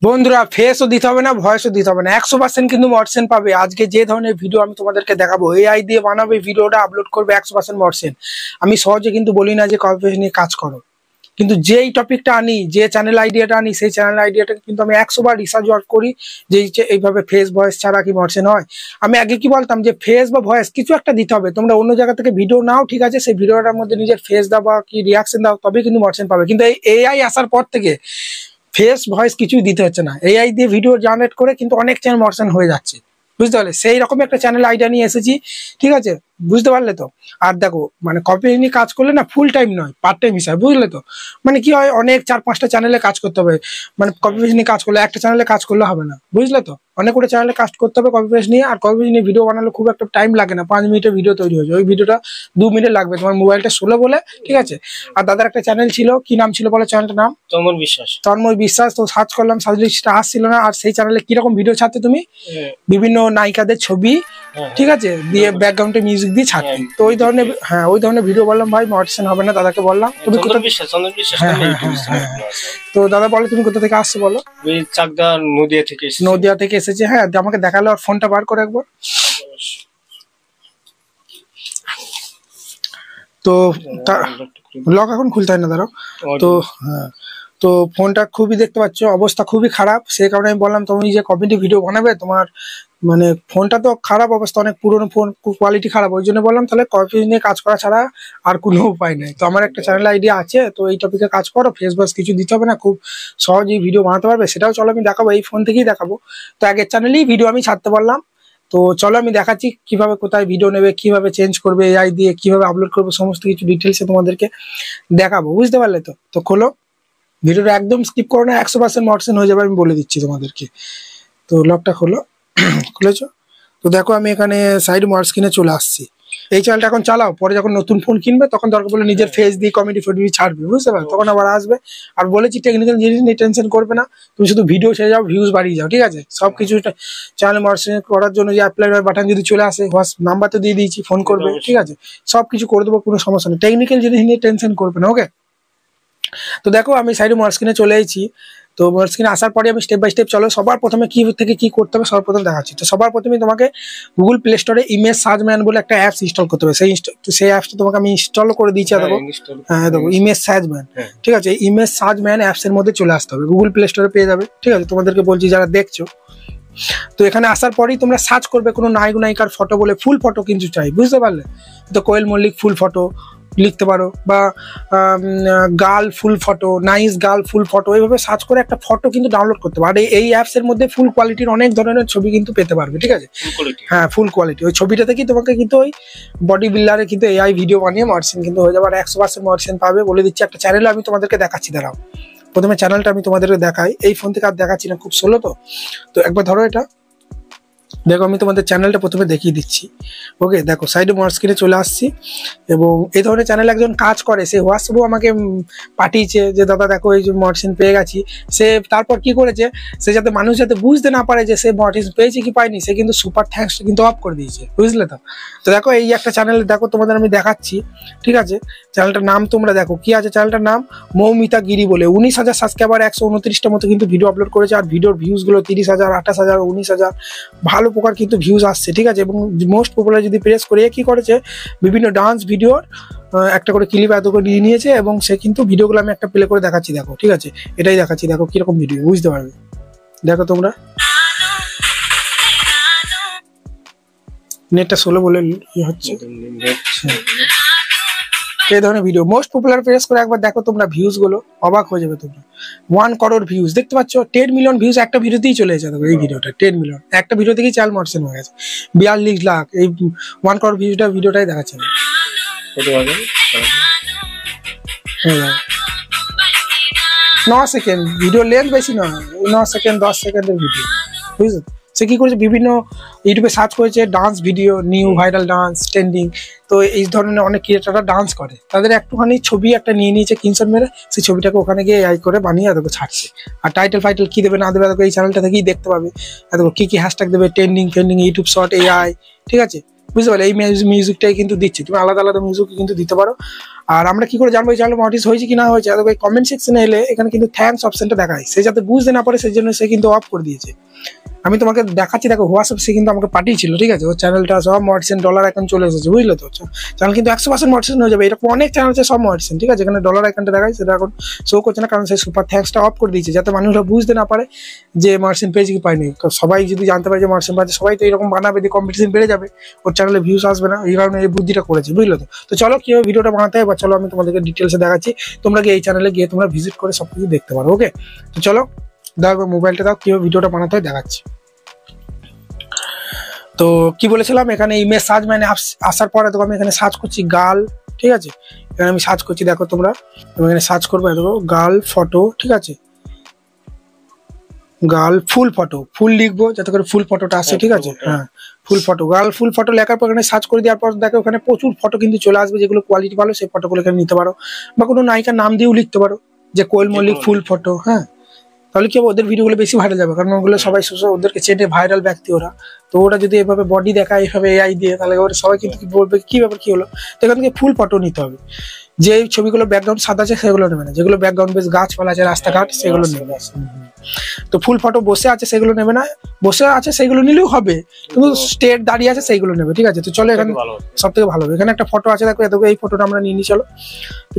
বন্ধুরা ফেসও দিতে হবে না, ভয়েসও দিতে হবে না, 100% কিন্তু মডসেন পাবে। আজকে যে ধরনের ভিডিও আমি তোমাদেরকে দেখাবো, এআই দিয়ে বানাবে, ভিডিওটা আপলোড করবে, 100% মডসেন। আমি সহজে কিন্তু বলি না যে কপি পেস্ট নিয়ে কাজ করো, কিন্তু যেই টপিকটা আনি, যে চ্যানেল আইডিয়াটা আনি, সেই চ্যানেল আইডিয়াটা কিন্তু আমি 100 বার রিসার্চ ওয়ার্ক করি যে এইভাবে ফেস ভয়েস ছাড়া কি মডসেন হয়। আমি আগে কি বলতাম যে ফেস বা ভয়েস কিছু একটা দিতে হবে, তোমরা অন্য জায়গা থেকে ভিডিও নাও, ঠিক আছে, সেই ভিডিওটার মধ্যে নিজের ফেস দাও বা কি রিয়াকশন দাও, তবেই কিন্তু মডসেন পাবে। কিন্তু এই এআই আসার পর থেকে ফেস ভয়েস কিছুই দিতে হচ্ছে না, এআই দিয়ে ভিডিও জেনারেট করে কিন্তু অনেক চ্যানেল মডসেন হয়ে যাচ্ছে, বুঝতে পারলে? সেই রকম একটা চ্যানেল আইডিয়া নিয়ে এসেছি, ঠিক আছে, বুঝতে পারলে তো? আর দেখো, মানে কপি নিয়ে কাজ করলে না ফুল টাইম নয়, পার্ট টাইম হিসাবে, বুঝলে তো? মানে কি হয়, অনেক 4-5টা চ্যানেলে কাজ করতে হবে। মানে কপি পেস্ট নিয়ে কাজ করলে একটা চ্যানেলে কাজ করলে হবে না, বুঝলে তো? অনেকগুলো চ্যানেলে কাজ করতে হবে কপি পেস্ট নিয়ে। আর কপি পেস্ট নিয়ে ভিডিও বানালে খুব একটা টাইম লাগে না, 5 মিনিটের ভিডিও তৈরি হয়ে যায়। ওই ভিডিওটা 2 মিনিট লাগবে, তোমার মোবাইলটা স্লো বলে, ঠিক আছে। আর দাদার একটা চ্যানেল ছিল, কি নাম ছিল বলো চ্যানেলটার নাম? তন্ময় বিশ্বাস। তো সার্চ করলাম, সার্চ লিস্টটা আসছিল না। আর সেই চ্যানেলে কিরকম ভিডিও ছাড়তে তুমি? বিভিন্ন নায়িকাদের ছবি, ঠিক আছে, দিয়ে ব্যাকগ্রাউন্ডে মিউজিক দিয়ে ছাড়তে। তো ওই ধরনের, হ্যাঁ, ওই ধরনের ভিডিও বললাম ভাই মডসেন হবে না, দাদাকে বললাম। তুমি কোথা? তো দাদা বলো তুমি কোথা থেকে আসছো বলো? নদিয়া থেকে এসেছে। হ্যাঁ, আমাকে দেখালো। আর ফোনটা বার করে একবার। তো লক এখন খুলতে হয় না, দাঁড়াও। তো হ্যাঁ, তো ফোনটা খুবই দেখতে পাচ্ছ অবস্থা খুবই খারাপ। সেই কারণে আমি বললাম তুমি যে কমিটি ভিডিও বানাবে, তোমার মানে ফোনটা তো খারাপ অবস্থা, অনেক পুরোনো ফোন, কোয়ালিটি খারাপ। ওই জন্য বললাম তাহলে কপি নিয়ে কাজ করা ছাড়া আর কোনো উপায় নেই। তো আমার একটা চ্যানেল আইডিয়া আছে, তো এই টপিকে কাজ করো, ফেসবুক কিছু দিতে হবে না, খুব সহজেই ভিডিও বানাতে পারবে। সেটাও চলো আমি দেখাবো, এই ফোন থেকেই দেখাবো। তো আগের চ্যানেলেই ভিডিও আমি ছাড়তে পারলাম। তো চলো আমি দেখাচ্ছি কিভাবে কোথায় ভিডিও নেবে, কিভাবে চেঞ্জ করবে এআই দিয়ে, কিভাবে আপলোড করবে, সমস্ত কিছু ডিটেলসে তোমাদেরকে দেখাবো, বুঝতে পারলে তো? তো খোলো ভিডিওটা, একদম স্কিপ করো না, 100% মডসেন হয়ে যাবে, আমি বলে দিচ্ছি তোমাদেরকে। তো লকটা খোলো। খুলেছো? তো দেখো আমি এখানে সাইড মার্ক স্ক্রিনে চলে আসছি। এই চ্যানেলটা এখন চালাও, পরে যখন নতুন ফোন কিনবে তখন দরকার পড়লে নিজের ফেস দিয়ে কমেডি ফটোডি ছাড়বে, বুঝতে পারো? তখন আবার আসবে। আর বলেছি টেকনিক্যাল জিনিস নিয়ে টেনশন করবে না, তুমি শুধু ভিডিও ছেড়ে যাও, ভিউজ বাড়িয়ে যাও, ঠিক আছে। সবকিছু চ্যানেল মার্কেটিং করার জন্য যে অ্যাপ্লাই বাটন যদি চলে আসে, নাম্বার তো দিয়ে দিয়েছি, ফোন করবে, ঠিক আছে, সবকিছু করে দেবো, কোনো সমস্যা নেই। টেকনিক্যাল জিনিস নিয়ে টেনশন করবে না, ওকে? তো দেখো আমি সাইডে মার্ক স্ক্রিনে চলে এসেছি। তো মার্ক স্ক্রিনে আসার পরে আমি স্টেপ বাই স্টেপ, চলো সবার প্রথমে কি থেকে কি করতে হবে সবার প্রথমে দেখাচ্ছি। তো সবার প্রথমে তোমাকে গুগল প্লে স্টোরে ইমেজ সার্চ ম্যান বলে একটা অ্যাপস ইনস্টল করতে হবে। সেই অ্যাপসটা তোমাকে আমি ইনস্টল করে দিয়েছি। দেখো, হ্যাঁ দেখো, ইমেজ সার্চ ম্যান, ঠিক আছে। ইমেজ সার্চ ম্যান অ্যাপসের মধ্যে চলে আসতে হবে, গুগল প্লে স্টোরে পেয়ে যাবে, ঠিক আছে। তোমাদেরকে বলছি যারা দেখছো, তো এখানে আসার পরেই তোমরা সার্চ করবে কোনো নায়ক নায়িকার ফটো বলে, ফুল ফটো কিন্তু চাই, বুঝতে পারলে তো? কোয়েল মল্লিক ফুল ফটো লিখতে পারো, বা গার্ল ফুল ফটো, নাইস গার্ল ফুল ফটো, এইভাবে সার্চ করে একটা ফটো কিন্তু ডাউনলোড করতে পারো। আর এই অ্যাপস এর মধ্যে ফুল কোয়ালিটির অনেক ধরনের ছবি কিন্তু পেতে পারবে, ঠিক আছে। হ্যাঁ, ফুল কোয়ালিটি। ওই ছবিটা থেকেই তোমাকে কিন্তু ওই বডি বিল্ডারে কিন্তু এআই ভিডিও বানিয়ে মডসেন কিন্তু হয়ে যাবে, আর 100% মডসেন পাবে, বলে দিচ্ছি। একটা চ্যানেল আমি তোমাদেরকে দেখাচ্ছি, দাঁড়াও। প্রথমে চ্যানেলটা আমি তোমাদেরকে দেখাই, এই ফোন থেকে আর দেখাচ্ছি না, খুব স্লো তো। তো একবার ধরো এটা, দেখো আমি তোমাদের চ্যানেলটা প্রথমে দেখিয়ে দিচ্ছি, ওকে? দেখো সাইডে মার্ক স্ক্রিনে চলে আসছি, এবং এই ধরনের চ্যানেল একজন কাজ করে, সে হোয়াটসঅ্যাপেও আমাকে পাঠিয়েছে যে দাদা দেখো এই যে মডসেন পেয়ে গেছি। সে তারপর কি করেছে, সে যাতে মানুষ যাতে বুঝতে না পারে যে সে মডসেন পেয়েছে কি পায়নি, সে কিন্তু সুপার থ্যাঙ্কস কিন্তু অফ করে দিয়েছে, বুঝলে তো? তো দেখো এই একটা চ্যানেল, দেখো তোমাদের আমি দেখাচ্ছি, ঠিক আছে। চ্যানেলটার নাম তোমরা দেখো কি আছে, চ্যানেলটার নাম মৌমিতা গিরি বলে। 19,000 সাবস্ক্রাইবার, 129টা মতো কিন্তু ভিডিও আপলোড করেছে। আর ভিডিওর ভিউজগুলো 30,000, 28,000, 19,000, ভালো প্রকার কিন্তু ভিউজ আসছে, ঠিক আছে। এবং মোস্ট পপুলার যদি প্রেস করে, কি করেছে, বিভিন্ন ডান্স ভিডিওর একটা করে ক্লিপ এত করে নিয়ে নিয়েছে, এবং সে কিন্তু ভিডিওগুলো আমি একটা প্লে করে দেখাচ্ছি, দেখো, ঠিক আছে, এটাই দেখাচ্ছি, দেখো কিরকম ভিডিও, বুঝতে পারবে। দেখো তোমরা, নেটটা স্লো বলে হচ্ছে, এই ধরনের ভিডিও মোস্ট পপুলার প্রেস করে একবার দেখো তোমরা, ভিউজ গুলো অবাক হয়ে যাবে তোমরা। 1 করোড় ভিউজ দেখতে পাচ্ছ, 10 মিলিয়ন ভিউজ একটা ভিডিওতেই চলে এসেছে। দেখো এই ভিডিওটা 10 মিলিয়ন, একটা ভিডিও থেকেই 4 মডসেন হয়ে গেছে। 42 লাখ, এই 1 করোড় ভিডিওটাই দেখাচ্ছে। 9 সেকেন্ড ভিডিও লেন্থ, বেশি নয়, 9 সেকেন্ড 10 সেকেন্ডের ভিডিও, বুঝছো? সে কি করেছে, বিভিন্ন ইউটিউবে সার্চ করেছে dance video, new viral dance trending. তো এই ধরনের অনেক ক্রিয়েটাররা ডান্স করে, তাদের একটুখানি ছবি একটা নিয়ে নিয়েছে কিনশন মেরে, সেই ছবিটাকে ওখানে গিয়ে এআই করে বানিয়ে দেখো ছাড়ছে। আর টাইটেল ফাইটেল কি দেবে না দেবে দেখো এই চ্যানেলটা থেকেই দেখতে পাবে। দেখো কি কি হ্যাশট্যাগ দেবে, ট্রেন্ডিং ইউটিউব শর্ট এআই, ঠিক আছে। বুঝতে পারলে? এই মিউজিকটাই কিন্তু দিচ্ছি, তুমি আলাদা আলাদা মিউজিক কিন্তু দিতে পারো। আর আমরা কি করে জানবো এই চ্যানেল মনিটাইজ হয়েছে কি না হয়েছে? এই কমেন্ট সেকশনে এলে এখানে কিন্তু থ্যাঙ্কস অপশনটা দেখায়, সে যাতে বুঝতে না পারে সেই জন্য সে কিন্তু অফ করে দিয়েছে। আমি তোমাকে দেখাচ্ছি, দেখো হোয়াটসঅ্যাপ সে কিন্তু আমাকে পাঠিয়েছিল, ঠিক আছে? ওর চ্যানেলটা সব মডসেন ডলার অ্যাকাউন্ট চলে এসেছে, বুঝলে তো? চ্যানেল কিন্তু 100% মডসেন হয়ে যাবে, এরকম অনেক চ্যানেল আছে সব মডসেন, ঠিক আছে? এখানে ডলার অ্যাকাউন্টে দেখায়, সেটা এখন শো করছে না, কারণ সেই সুপার থ্যাঙ্কসটা অফ করে দিয়েছে, যাতে মানুষরা বুঝতে না পারে যে মডসেন পেয়েছে কি পায়নি। সবাই যদি জানতে পারে যে মডসেন পাচ্ছে, সবাই তো এরকম বানাবে, দিয়ে কম্পিটিশন বেড়ে যাবে, ওর চ্যানেলে ভিউজ আসবে না, এই কারণে এই বুদ্ধিটা করেছে, বুঝলে তো? তো চলো কীভাবে ভিডিওটা বানাতে হয়, বা চলো আমি তোমাদেরকে ডিটেলসে দেখাচ্ছি, তোমরা গিয়ে এই চ্যানেলে গিয়ে তোমরা ভিজিট করে সব কিছু দেখতে পারো। ওকে, তো চলো দেখো, মোবাইলটা দাও, কীভাবে ভিডিওটা বানাতে হয় দেখাচ্ছি। তো কি বলেছিলাম, এখানে ইমেজ সার্চ মানে আসার পরে দেখো আমি এখানে সার্চ করছি গার্ল, ঠিক আছে? এখানে আমি সার্চ করছি, দেখো তোমরা এখানে সার্চ করবো, দেখো গার্ল ফটো, ঠিক আছে? গার্ল ফুল ফটো, ফুল লিখবো যাতে করে ফুল ফটোটা আসে, ঠিক আছে? হ্যাঁ, ফুল ফটো, গার্ল ফুল ফটো লেখার পর এখানে সার্চ করে দেওয়ার পর দেখো ওখানে প্রচুর ফটো কিন্তু চলে আসবে, যেগুলো কোয়ালিটি ভালো সেই ফটোগুলো এখানে নিতে পারো, বা কোনো নায়িকার নাম দিয়েও লিখতে পারো যে কোয়েল মল্লিক ফুল ফটো। হ্যাঁ, তাহলে কি হবে, ওদের ভিডিওগুলো বেশি ভাইরাল যাবে, কারণ ওগুলো সবাই ওদেরকে চেনে, ভাইরাল ব্যক্তি ওরা। তো ওরা যদি এভাবে বডি দেখায়, এইভাবে এআই দিয়ে, তাহলে ওরা সবাই কিন্তু কি বলবে, কি ব্যাপার কি হলো? তো এখান থেকে ফুল ফটো নিতে হবে। যে ছবিগুলো ব্যাকগ্রাউন্ড সাদা আছে সেগুলো নেবে না, যেগুলো ব্যাকগ্রাউন্ড বেশ গাছপালা আছে, রাস্তাঘাট, সেগুলো নেবে। তো ফুল ফটো বসে আছে সেগুলো নেবে না, বসে আছে সেগুলো নিলেও হবে, কিন্তু স্টেট দাঁড়িয়ে আছে সেইগুলো নেবে, ঠিক আছে? তো চলো এখানে সব থেকে ভালো হবে, এখানে একটা ফটো আছে, দেখো এত এই ফটোটা আমরা নিয়ে নিই। চলো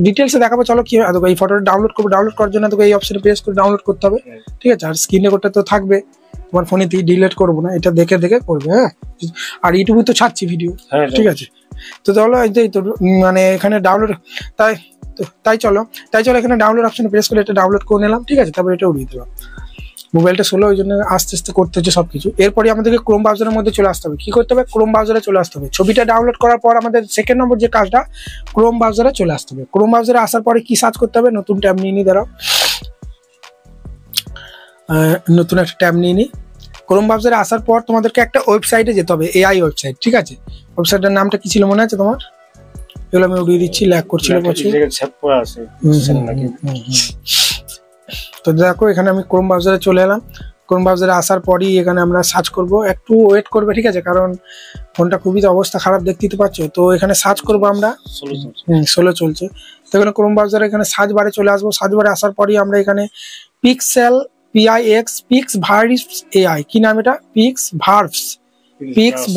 ডিটেলসে দেখাবো, চলো কি দেখো এই ফটোটা ডাউনলোড করবো, ডাউনলোড করার জন্য তোকে এই অপশনে প্রেস করে ডাউনলোড করতে হবে, ঠিক আছে? আর স্ক্রিনে করতে তো থাকবে, তোমার ফোনে ডিলিট করবো না, এটা দেখে দেখে করবে। হ্যাঁ, আর ইউটিউবে তো ছাড়ছি ভিডিও, ঠিক আছে? তো চলো এই তো মানে এখানে ডাউনলোড, তাই চলো এখানে ডাউনলোড অপশনে প্রেস করে এটা ডাউনলোড করে নিলাম, ঠিক আছে? তারপর এটা উড়িয়ে দিলাম। মোবাইলটা স্লো, ওই জন্য আস্তে আস্তে করতে হচ্ছে সবকিছু। এরপরে আমাদেরকে ক্রোম ব্রাউজারের মধ্যে চলে আসতে হবে। কি করতে হবে? ক্রোম ব্রাউজারে চলে আসতে হবে। ছবিটা ডাউনলোড করার পর আমাদের সেকেন্ড নম্বর যে কাজটা, ক্রোম ব্রাউজারে চলে আসতে হবে। ক্রোম ব্রাউজারে আসার পরে কি সার্চ করতে হবে? নতুন ট্যাব নিয়ে নিই, দাঁড়াও, নতুন একটা ট্যাব নিয়ে নিই। ক্রোম ব্রাউজারে আসার পর তোমাদেরকে একটা ওয়েবসাইটে যেতে হবে, এআই ওয়েবসাইট, ঠিক আছে? ওয়েবসাইটের নামটা কি ছিল মনে আছে তোমার? এগুলো আমি উড়িয়ে দিচ্ছি, ল্যাগ করছিল প্রচুর। তো দেখো এখানে আমি ক্রোম ব্রাউজারে চলে এলাম। ক্রোম ব্রাউজারে আসার পরই এখানে আমরা সার্চ করব, একটু ওয়েট করবে, ঠিক আছে? কারণ ফোনটা খুবই অবস্থা খারাপ, দেখতেই তো পাচ্ছ। তো এখানে সার্চ করবো আমরা, স্লো চলছে। তো এখানে ক্রোম ব্রাউজারে এখানে সার্চ বারে চলে আসবো। সার্চ বারে আসার পরই আমরা এখানে পিক্সেল পিক্স ভার্ভস এআই, কি নাম এটা? পিক্স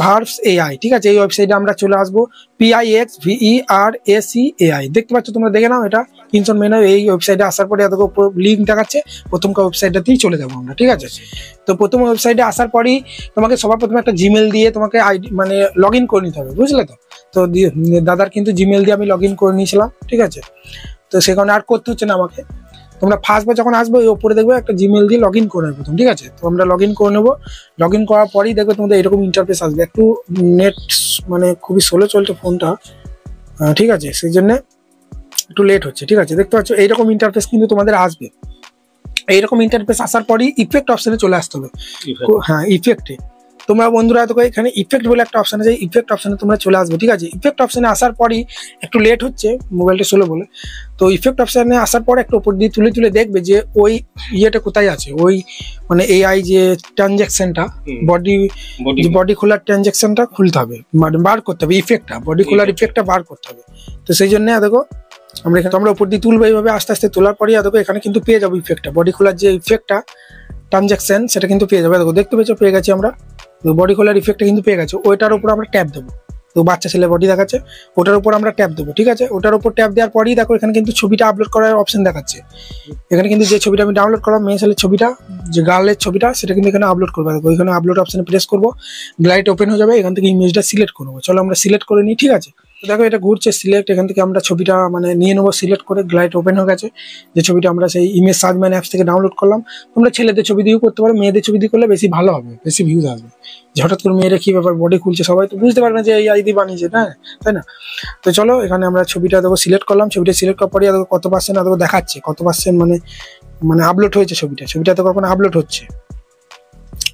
ভার্ভস এআই, ঠিক আছে? এই ওয়েবসাইটে আমরা চলে আসবো, PIXVERAC AI, দেখতে পাচ্ছ তোমরা, দেখে নাও, এটা কিনসন মেনু। এই ওয়েবসাইটে আসার পরে এত লিঙ্ক দেখাচ্ছে, প্রথম ওয়েবসাইটটাতেই চলে যাবো আমরা, ঠিক আছে? তো প্রথম ওয়েবসাইটে আসার পরই তোমাকে সবার প্রথমে একটা জিমেল দিয়ে তোমাকে আইডি মানে লগ ইন করে নিতে হবে, বুঝলে তো? তো দাদার কিন্তু জিমেল দিয়ে আমি লগ ইন করে নিয়েছিলাম, ঠিক আছে? তো সেখানে আর করতে হচ্ছে না আমাকে। তোমরা ফার্স্টবার যখন আসবে ওই ওপরে দেখবে একটা জিমেল দিয়ে লগ ইন করে নেবে প্রথম, ঠিক আছে? তো আমরা লগ ইন করে নেবো। লগ ইন করার পরেই দেখবে তোমাদের এরকম ইন্টারফেস আসবে। একটু নেট মানে খুবই স্লো চলছে ফোনটা, ঠিক আছে? সেই জন্য একটু লেট হচ্ছে, ঠিক আছে? দেখতে পাচ্ছ এইরকম ইন্টারফেস কিন্তু তোমাদের আসবে। এইরকম ইন্টারফেস আসার পরই ইফেক্ট অপশনে চলে আসতে হবে। হ্যাঁ, ইফেক্টে তোমরা বন্ধুরা তো এখানে ইফেক্ট বলে একটা অপশন আছে, ইফেক্ট অপশনে তোমরা চলে আসবে, ঠিক আছে? ইফেক্ট অপশনে আসার পরই একটু লেট হচ্ছে, মোবাইলটা স্লো বলে। তো ইফেক্ট অপশনে আসার পর একটু উপর দিয়ে তুলে দেখবে যে ওই ইয়েটা কোথায় আছে, ওই মানে এআই যে ট্রানজ্যাকশনটা, বডি খোলার ট্রানজ্যাকশনটা খুলতে হবে, মানে বার করতে হবে, ইফেক্টটা বডি খোলার ইফেক্টটা বার করতে হবে। তো সেই জন্য দেখো আমরা উপর দিয়ে তুলবো, এইভাবে আস্তে আস্তে তোলার পরই দেখো এখানে কিন্তু পেয়ে যাবো ইফেক্টটা, বডি খোলার যে ইফেক্টটা ট্রানজ্যাকশন, সেটা কিন্তু পেয়ে যাবে। দেখো দেখতে পেয়েছো, পেয়ে গেছি আমরা, বডি খোলার ইফেক্টটা কিন্তু পেয়ে গেছে। ওইটার উপর আমরা ট্যাপ দেবো, তো বাচ্চা ছেলে বডি দেখাচ্ছে, ওটার উপর আমরা ট্যাপ দেবো, ঠিক আছে? ওটার উপর ট্যাপ দেওয়ার পরেই দেখো এখানে কিন্তু ছবিটা আপলোড করার অপশন দেখাচ্ছে। এখানে কিন্তু যে ছবিটা আমি ডাউনলোড করলাম, মেয়ে ছেলের ছবিটা, যে গার্লের ছবিটা, সেটা কিন্তু এখানে আপলোড করবো। দেখো এখানে আপলোড অপশনে প্রেস করবো, গ্লাইড ওপেন হয়ে যাবে, এখান থেকে ইমেজটা সিলেক্ট করবো। চলো আমরা সিলেক্ট করে নিই, ঠিক আছে? তো দেখো এটা ঘুরছে সিলেক্ট, এখান থেকে আমরা ছবিটা মানে নিয়ে নেবো, সিলেক্ট করে গ্লাইড ওপেন হয়ে গেছে। যে ছবিটা আমরা সেই ইমেজ সার্চ ম্যান অ্যাপস থেকে ডাউনলোড করলাম। তোমরা ছেলেদের ছবি দিয়েও করতে পারো, মেয়েদের ছবি দিয়ে করলে বেশি ভালো হবে, বেশি ভিউজ আসবে। যে হঠাৎ করে মেয়েরা কি ব্যাপার বডি খুলছে, সবাই তো বুঝতে পারবে না যে এই আইডি বানিয়েছে, না, তাই না? তো চলো এখানে আমরা ছবিটা দেখো সিলেক্ট করলাম, ছবিটা সিলেক্ট করার পরে দেখো কত পার্সেন্ট দেখো দেখাচ্ছে, কত পার্সেন্ট মানে আপলোড হয়েছে ছবিটা তো কখন আপলোড হচ্ছে,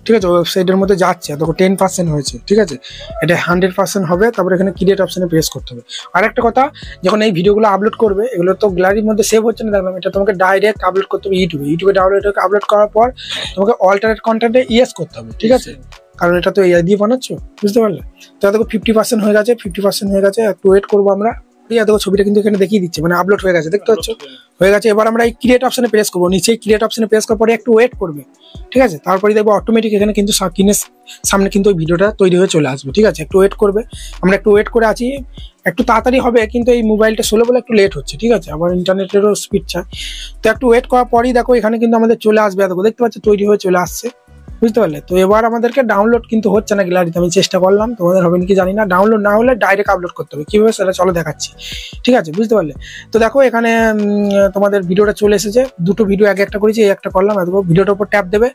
ঠিক আছে? ওয়েবসাইটের মধ্যে যাচ্ছে, দেখো 10% হয়েছে, ঠিক আছে? এটা 100% হবে। তারপরে এখানে ক্রিয়েট অপশনে প্রেস করতে হবে। আর একটা কথা, যখন এই ভিডিওগুলো আপলোড করবে, এগুলো তো গ্যালারির মধ্যে সেভ হচ্ছে না, দেখলাম, এটা তোমাকে ডাইরেক্ট আপলোড করতে হবে ইউটিউবে ডাউনলোড আপলোড করার পর তোমাকে অল্টারনেট কন্টেন্টে ইয়েস করতে হবে, ঠিক আছে? কারণ এটা তো এআই দিয়ে বানাচ্ছ, বুঝতে পারলে? তো দেখো 50% হয়ে গেছে, 50% হয়ে গেছে, একটু ওয়েট করবো আমরা। দেখো ছবিটা কিন্তু এখানে দেখিয়ে দিচ্ছে, মানে আপলোড হয়ে গেছে, দেখতে পাচ্ছ হয়ে গেছে। এবার আমরা এই ক্রিয়েট অপশনে প্রেস করবো, নিচে ক্রিয়েট অপশনে প্রেস করার পরে একটু ওয়েট করবে, ঠিক আছে? তারপরে দেখবো অটোমেটিক এখানে কিন্তু স্ক্রিনের সামনে কিন্তু ওই ভিডিওটা তৈরি হয়ে চলে আসবে, ঠিক আছে? একটু ওয়েট করবে, আমরা একটু ওয়েট করে আছি, একটু তাড়াতাড়ি হবে, কিন্তু এই মোবাইলটা স্লো বলে একটু লেট হচ্ছে, ঠিক আছে? আবার ইন্টারনেটেরও স্পিড চাই, তো একটু ওয়েট করার পরই দেখো এখানে কিন্তু আমাদের চলে আসবে, দেখো দেখতে পাচ্ছ তৈরি হয়ে চলে আসছে, বুঝতে পারলে? তো এবার আমাদেরকে ডাউনলোড কিন্তু হচ্ছে না গ্যালারিতে, আমি চেষ্টা করলাম, তোমাদের হবে নাকি জানি না। ডাউনলোড না হলে ডাইরেক্ট আপলোড করতে হবে, কিভাবে সেটা চলো দেখাচ্ছি, ঠিক আছে? বুঝতে পারলে? তো দেখো এখানে তোমাদের ভিডিওটা চলে এসেছে, দুটো ভিডিও আগে একটা করেছি, এই একটা করলাম। দেখো ভিডিওটার উপর ট্যাপ দেবে,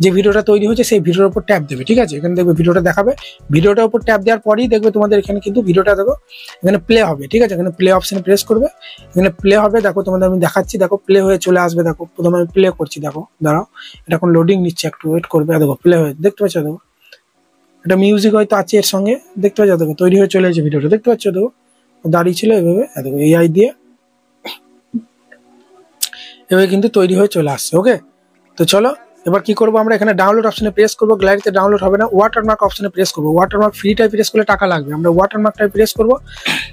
যে ভিডিওটা তৈরি হয়েছে সেই ভিডিওর উপর ট্যাপ দেবে, ঠিক আছে? এখানে দেখবে ভিডিওটা দেখাবে, ভিডিওটার উপর ট্যাপ দেওয়ার পরেই দেখবে তোমাদের এখানে কিন্তু ভিডিওটা দেখো এখানে প্লে হবে, ঠিক আছে? এখানে প্লে অপশনে প্রেস করবে, এখানে প্লে হবে, দেখো তোমাদের আমি দেখাচ্ছি, দেখো প্লে হয়ে চলে আসবে। দেখো প্রথমে আমি প্লে করছি, দেখো দাঁড়াও, এটা এখন লোডিং নিচ্ছে, একটু ওয়েট করবে। দেখো প্লে হয়ে, দেখতে পাচ্ছ? দেখো এটা মিউজিক হয়তো আছে এর সঙ্গে, দেখতে পাচ্ছ? দেখো তৈরি হয়ে চলে এসেছে ভিডিওটা, দেখতে পাচ্ছ? দেখো দাঁড়িয়ে ছিল এভাবে, দেখো এআই দিয়ে এভাবে কিন্তু তৈরি হয়ে চলে আসছে। ওকে, তো চলো এবার কি করবো আমরা, এখানে ডাউনলোড অপশনে প্রেস করবো, গ্যালারিতে ডাউনলোড হবে না, ওয়াটারমার্ক অপশনে প্রেস করবো। ওয়াটারমার্ক ফ্রিটাই প্রেস করলে টাকা লাগবে, আমরা ওয়াটারমার্কটাই প্রেস করবো,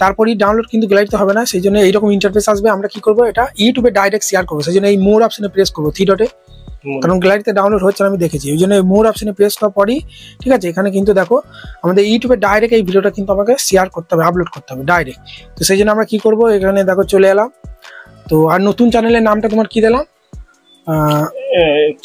তারপরেই ডাউনলোড কিন্তু গ্যালারিতে হবে না, সেই জন্য এইরকম ইন্টারফেস আসবে। আমরা কি করবো, এটা ইউটিউবে ডাইরেক্ট শেয়ার করবো, সেই জন্য এই মোর অপশনে প্রেস করবো, 3 ডটে, কারণ গ্যালারিতে ডাউনলোড হচ্ছে আমি দেখেছি, ওই জন্য এই মোর অপশনে প্রেস করার পরই, ঠিক আছে? এখানে কিন্তু দেখো আমাদের ইউটিউবে ডাইরেক্ট এই ভিডিওটা কিন্তু আমাকে শেয়ার করতে হবে, আপলোড করতে হবে ডাইরেক্ট। তো সেই জন্য আমরা কি করবো, এখানে দেখো চলে এলাম। তো আর নতুন চ্যানেলের নামটা তোমার কি দিলাম,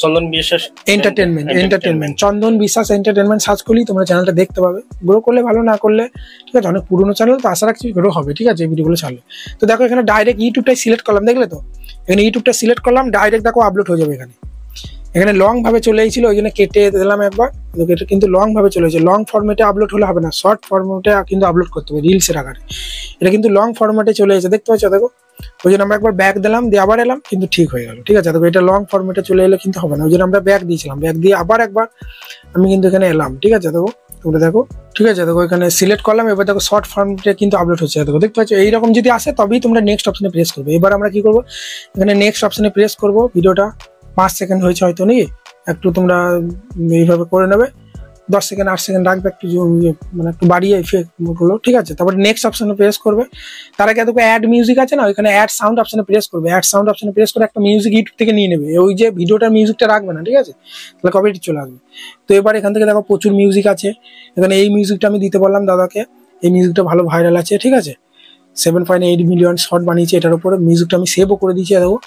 চন্দন বিশ্বাস এন্টারটেনমেন্ট, চন্দন বিশ্বাস এন্টারটেনমেন্ট সার্চ করলেই তোমরা চ্যানেলটা দেখতে পাবে। গ্রো করলে ভালো, না করলে ঠিক আছে, অনেক পুরোনো চ্যানেল তো, আশা রাখছি গ্রো হবে, ঠিক আছে? এই ভিডিওগুলো চালু। তো দেখো এখানে ডাইরেক্ট ইউটিউবটাই সিলেক্ট করলাম, দেখলে তো? এখানে ইউটিউবটা সিলেক্ট করলাম, ডাইরেক্ট দেখো আপলোড হয়ে যাবে। এখানে লং ভাবে চলে এসেছিল, ওই জন্য কেটে দিলাম একবার। এটা কিন্তু লং ভাবে চলে এসেছে, লং ফরম্যাটে আপলোড হলে হবে না, শর্ট ফরম্যাটে কিন্তু আপলোড করতে হবে রিলসের আকারে। এটা কিন্তু লং ফরম্যাটে চলে এসেছে, দেখতে পাচ্ছ? দেখো ওই জন্য আমরা একবার ব্যাক দিলাম, দিয়ে আবার এলাম, কিন্তু ঠিক হয়ে গেল, ঠিক আছে? দেখো এটা লং ফরম্যাটে চলে এলে কিন্তু হবে না, ওই জন্য আমরা ব্যাক দিয়েছিলাম, ব্যাক দিয়ে আবার একবার আমি কিন্তু এখানে এলাম, ঠিক আছে? দেখো তোমরা দেখো, ঠিক আছে? দেখো এখানে সিলেক্ট করলাম, এবার দেখো শর্ট ফরম্যাটে কিন্তু আপলোড হচ্ছে, দেখো দেখতে পাচ্ছ? এইরকম যদি আসে তবেই তোমরা নেক্সট অপশনে প্রেস করবে। এবার আমরা কি করবো, এখানে নেক্সট অপশনে প্রেস করবো, ভিডিওটা 5 সেকেন্ড হয়েছে হয়তো নাকি, একটু তোমরা এইভাবে করে নেবে, 10 সেকেন্ড 8 সেকেন্ড রাখবে, একটু মানে একটু বাড়িয়ে ইফেক্ট হলো, ঠিক আছে? তারপরে নেক্সট অপশনে প্রেস করবে, তার আগে দেখো অ্যাড মিউজিক আছে না, ওইখানে অ্যাড সাউন্ড অপশনে প্রেস করবে, অ্যাড সাউন্ড অপশনে প্রেস করে একটা মিউজিক ইউটিউব থেকে নিয়ে নেবে, ওই যে ভিডিওটার মিউজিকটা রাখবে না, ঠিক আছে? তাহলে কপিরাইট চলে আসবে। তো এবার এখান থেকে দেখো প্রচুর মিউজিক আছে, এখানে এই মিউজিকটা আমি দিতে বললাম দাদাকে, এই মিউজিকটা ভালো ভাইরাল আছে, ঠিক আছে? 7.8 মিলিয়ন শর্ট বানিয়েছে এটার উপরে, মিউজিকটা আমি সেভও করে দিয়েছি, দেখো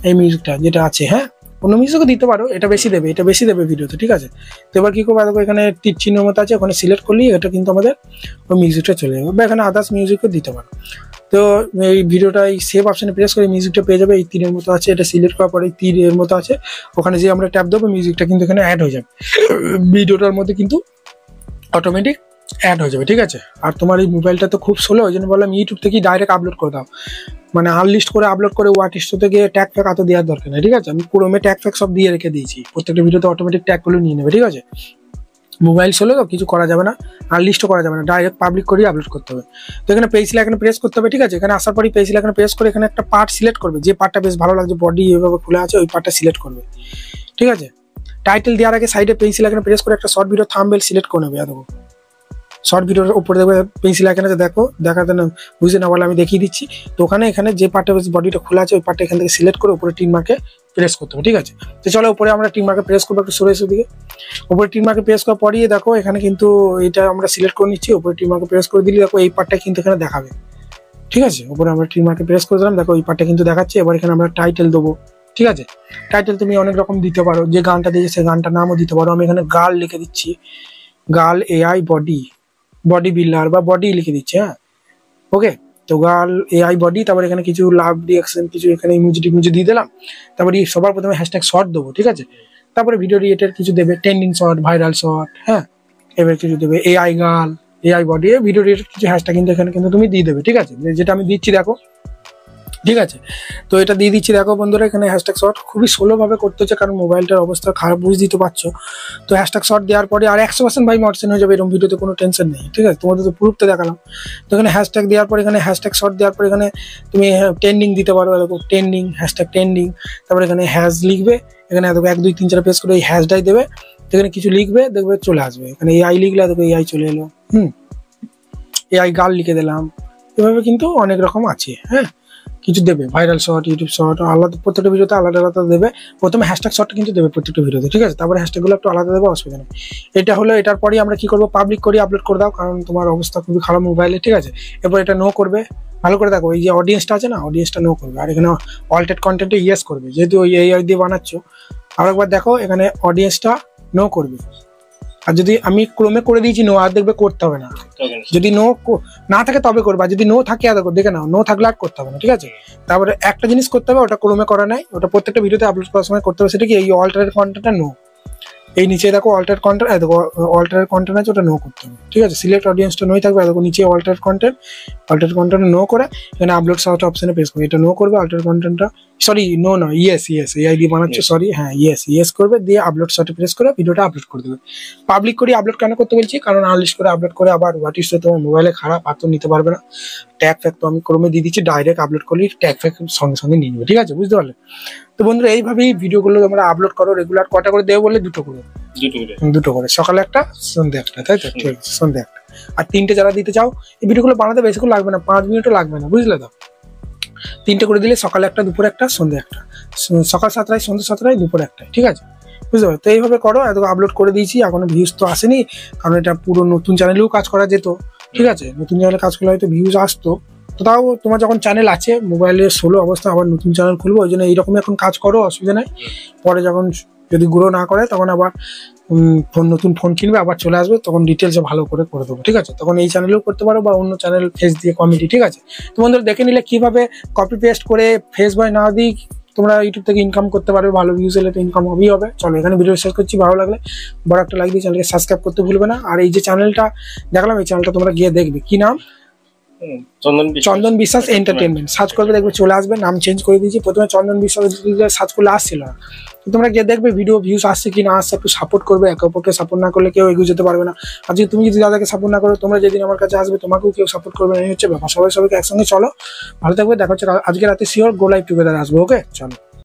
এই মিউজিকটা যেটা আছে, হ্যাঁ অন্য মিউজিকও দিতে পারো, এটা বেশি দেবে ভিডিওতে, ঠিক আছে? তো এবার কি করবো, দেখো এখানে তীর চিহ্ন মতো আছে, ওখানে সিলেক্ট করলেই এটা কিন্তু আমাদের ওই মিউজিকটা চলে যাবে, বা এখানে আদার্স মিউজিকও দিতে পারো। তো এই ভিডিওটা এই সেভ অপশনে প্রেস করে মিউজিকটা পেয়ে যাবে, এই তীরের মতো আছে, এটা সিলেক্ট করার পরে তীরের মতো আছে, ওখানে যে আমরা ট্যাপ দেবো মিউজিকটা কিন্তু এখানে অ্যাড হয়ে যাবে, ভিডিওটার মধ্যে কিন্তু অটোমেটিক অ্যাড হয়ে যাবে, ঠিক আছে? আর তোমার এই মোবাইলটা তো খুব স্লো, ওই জন্য বললাম ইউটিউব থেকেই ডাইরেক্ট আপলোড করে দাও, মানে আনলিস্ট করে আপলোড করে ওয়াটিস্টো থেকে ট্যাগ ফ্যাগ এত দেওয়ার দরকার নেই, ঠিক আছে? আমি ক্রোমে ট্যাগ ফ্যাগ সব দিয়ে রেখে দিয়েছি, প্রত্যেকটা ভিডিওতে অটোমেটিক ট্যাগগুলো নিয়ে নেবে, ঠিক আছে? মোবাইল স্লো তো কিছু করা যাবে না, আনলিস্টও করা যাবে না, ডাইরেক্ট পাবলিক করেই আপলোড করতে হবে। তো এখানে পেজটা এখানে প্রেস করতে হবে, ঠিক আছে? এখানে আসার পরই পেজটা এখানে প্রেস করে এখানে একটা পার্ট সিলেক্ট করবে, যে পার্টটা বেশ ভালো লাগছে, বডি এভাবে খুলে আছে, ওই পার্টটা সিলেক্ট করবে, ঠিক আছে? টাইটেল দেওয়ার আগে সাইডে পেন্সিল এখানে প্রেস করে একটা শর্ট ভিডিও থাম্বনেল সিলেক্ট করে নেবে, দেখো শর্ট ভিডিওর উপরে দেখবে পেন্সিল এখানে, দেখো দেখাতে না বুঝে না বলে আমি দেখিয়ে দিচ্ছি। তো ওখানে যে পার্টে বডিটা খোলা আছে ওই পার্টটা এখান থেকে সিলেক্ট করে উপরে টিক মার্কে প্রেস করতে হবে, ঠিক আছে? তো চলো উপরে আমরা টিক মার্কে প্রেস করবো, একটু সরে এসে দিকে, উপরে টিক মার্কে প্রেস করার পরই দেখো এখানে কিন্তু এটা আমরা সিলেক্ট করে নিচ্ছি, উপরে টিক মার্কে প্রেস করে দিলে দেখো এই পার্টটা কিন্তু এখানে দেখাবে, ঠিক আছে? উপরে আমরা টিক মার্কে প্রেস করে দিলাম, দেখো এই পার্টটা কিন্তু দেখাচ্ছে। এবার এখানে আমরা টাইটেল দেবো, ঠিক আছে? টাইটেল তুমি অনেক রকম দিতে পারো, যে গানটা দিয়েছে সেই গানটার নামও দিতে পারো, আমি এখানে গার্ল লিখে দিচ্ছি, গার্ল এআই বডি বিল্ডার বা বডি লিখে দিচ্ছে, হ্যাঁ ওকে। তো গার্ল এআই বডি, তারপর এখানে কিছু লাভ রিয়াকশন কিছু এখানে ইমোজি দিয়ে দিলাম, তারপরে সবার প্রথমে হ্যাশট্যাগ শর্ট দেবো, ঠিক আছে? তারপরে ভিডিও রিলেটেড কিছু দেবে, ট্রেন্ডিং শর্ট, ভাইরাল শর্ট, হ্যাঁ এবার কিছু দেবে AI girl AI body, video related কিছু হ্যাশট্যাগ কিন্তু এখানে কিন্তু তুমি দিয়ে দেবে, ঠিক আছে? যেটা আমি দিচ্ছি দেখো, ঠিক আছে? তো এটা দিয়ে দিচ্ছি দেখো বন্ধুরা, এখানে হ্যাশট্যাগ শর্ট খুবই স্লোভাবে করতে হচ্ছে, কারণ মোবাইলটার অবস্থা খারাপ, বুঝতেই তো পারছো। তো হ্যাশট্যাগ শর্ট দেওয়ার পরে আর 100% ভাই মর্সেন হয়ে যাবে, এরকম ভিডিওতে কোনো টেনশন নেই, ঠিক আছে? তোমাদের তো প্রুফটা দেখালাম। তো এখানে হ্যাশট্যাগ দেওয়ার পর এখানে হ্যাশট্যাগ শর্ট দেওয়ার পর এখানে তুমি ট্রেন্ডিং দিতে পারো, দেখো ট্রেন্ডিং, হ্যাশট্যাগ ট্রেন্ডিং, তারপরে এখানে হ্যাশ লিখবে, এখানে দেখো 1 2 3 4 প্রেস করে এই হ্যাশটাই দেবে, এখানে কিছু লিখবে, দেখবে চলে আসবে। এখানে এআই লিখলে দেখবে এআই চলে এলো। এআই গার্ল লিখে দিলাম। এভাবে কিন্তু অনেক রকম আছে। হ্যাঁ, কিছু দেবে ভাইরাল শর্ট, ইউটিউব শর্ট, আলাদা প্রত্যেকটা ভিডিওতে আলাদা আলাদা দেবে। প্রথমে হ্যাশট্যাগ শর্টটা কিন্তু দেবে প্রত্যেকটা ভিডিওতে, ঠিক আছে? তারপরে হ্যাশট্যাগুলো একটু আলাদা দেবে, অসুবিধা নেই। এটা হলো, এটার পরেই আমরা কি করবো, পাবলিক করি আপলোড করে দাও, কারণ তোমার অবস্থা খুবই খারাপ মোবাইলে, ঠিক আছে? এরপর এটা নো করবে, ভালো করে দেখো, এই যে অডিয়েন্সটা আছে না, অডিয়েন্সটা নো করবে। আর এখানে অল্টেড কন্টেন্টে ইয়েস করবে, যেহেতু ওই এআই দিয়ে বানাচ্ছ। আর একবার দেখো, এখানে অডিয়েন্সটা নো করবে। আর যদি আমি ক্রমে করে দিয়েছি নো, আর দেখবে করতে হবে না। যদি নো না থাকে তবে করবে, আর যদি নো থাকে আর দেখে নাও, নো থাকলে আর করতে হবে না, ঠিক আছে? তারপরে একটা জিনিস করতে হবে, ওটা ক্রমে করা নাই, ওটা প্রত্যেকটা ভিডিওতে আপলোড করার সময় করতে হবে। সেটা কি, এই অল্টারেট কন্টেন্টটা নো। এই নিচে দেখো অল্টারেট কন্টেন্ট, দেখো অল্টারেট কন্টেন্ট আছে, ওটা নো করতে হবে, ঠিক আছে? সিলেক্ট অডিয়েন্সটা নোই থাকবে, দেখো নিচে অল্টারেট কন্টেন্ট নো করে এখানে আপলোড শর্ট অপশনে প্রেস করবে। এটা নো করবে, অল্টারেট কন্টেন্টটা, সরি নো না, ইয়েস এআই দিয়ে বানাচ্ছে, সরি, হ্যাঁ ইয়েস করবে, দিয়ে আপলোড শর্টে প্রেস করে ভিডিওটা আপলোড করে দেবে। পাবলিক করে আপলোড কেন করতে বলছি, কারণ আনলিস্ট করে আপলোড করে আবার হোয়াটসঅ্যাপে তোমার মোবাইলে খারাপ, আর তো নিতে পারবে না। ট্যাগ ফ্যাগ তো আমি ক্রমে দিয়ে দিচ্ছি, ডাইরেক্ট আপলোড করলে ট্যাগ ফ্যাগ সঙ্গে সঙ্গে নিয়ে নেবে, ঠিক আছে? বুঝতে পারলে? তো বন্ধুরা, এইভাবেই ভিডিওগুলো তোমরা আপলোড করো রেগুলার। কটা করে দেবে বলে? দুটো করে, সকালে একটা, সন্ধ্যে একটা, তাই তো? ঠিক আছে, সন্ধ্যে একটা। আর 3টে যারা দিতে চাও, এই ভিডিওগুলো বানাতে বেশিক্ষণ লাগবে না, 5 মিনিটও লাগবে না, বুঝলে তো? 3টে করে দিলে সকালে একটা, দুপুরে একটা, সন্ধ্যে একটা। সকাল 7টায়, সন্ধ্যে 7টায়, দুপুরে একটায়, ঠিক আছে? বুঝতে পারো? তো এইভাবে করো। এত আপলোড করে দিয়েছি, এখনো ভিউজ তো আসেনি, কারণ এটা পুরো নতুন চ্যানেলেও কাজ করা যেত, ঠিক আছে? নতুন চ্যানেলে কাজ করলে হয়তো ভিউজ আসতো। তো তাও তোমার যখন চ্যানেল আছে, মোবাইলে সোলো অবস্থা আবার নতুন চ্যানেল খুলবো, ওই জন্য এইরকম এখন কাজ করো, অসুবিধা নেই। পরে যখন যদি গ্রো না করে, তখন আবার নতুন ফোন কিনবে, আবার চলে আসবে, তখন ডিটেলসে ভালো করে দেবো, ঠিক আছে? তখন এই চ্যানেলেও করতে পারো, বা অন্য চ্যানেল ফেস দিয়ে কমেডি, ঠিক আছে? তোমাদের দেখে নিলে কিভাবে কপি পেস্ট করে ফেস বয় না দিই তোমরা ইউটিউব থেকে ইনকাম করতে পারবে। ভালো ভিউজ এলে তো ইনকাম হবেই হবে। চলো, এখানে ভিডিও শেষ করছি। ভালো লাগলে বড় একটা লাইক দিয়ে চ্যানেলকে সাবস্ক্রাইব করতে ভুলবে না। আর এই যে চ্যানেলটা দেখলাম, এই চ্যানেলটা তোমরা গিয়ে দেখবে, কি নাম, চন্দন বিশ্বাস এন্টারটেনমেন্ট সার্চ করবে, দেখবে চলে আসবে। নাম চেঞ্জ করে দিয়েছি, প্রথমে চন্দন বিশ্বাস সার্চ করলে আসছিল না। তো তোমরা গিয়ে দেখবে ভিডিও ভিউজ আসছে কি না আসছে, একটু সাপোর্ট করবে। একে অপরকে সাপোর্ট না করলে কেউ এগিয়ে যেতে পারবে না। আর যদি তুমি যদি দাদাকে সাপোর্ট না করো, তোমরা যেদিন আমার কাছে আসবে তোমাকেও কেউ সাপোর্ট করবে না। এই হচ্ছে ব্যাপার। সবাইকে একসঙ্গে চলো, ভালো থাকবে। দেখা হচ্ছে আজকে রাতে শিওর গো লাইভ টুগেদার আসবো। ওকে, চলো।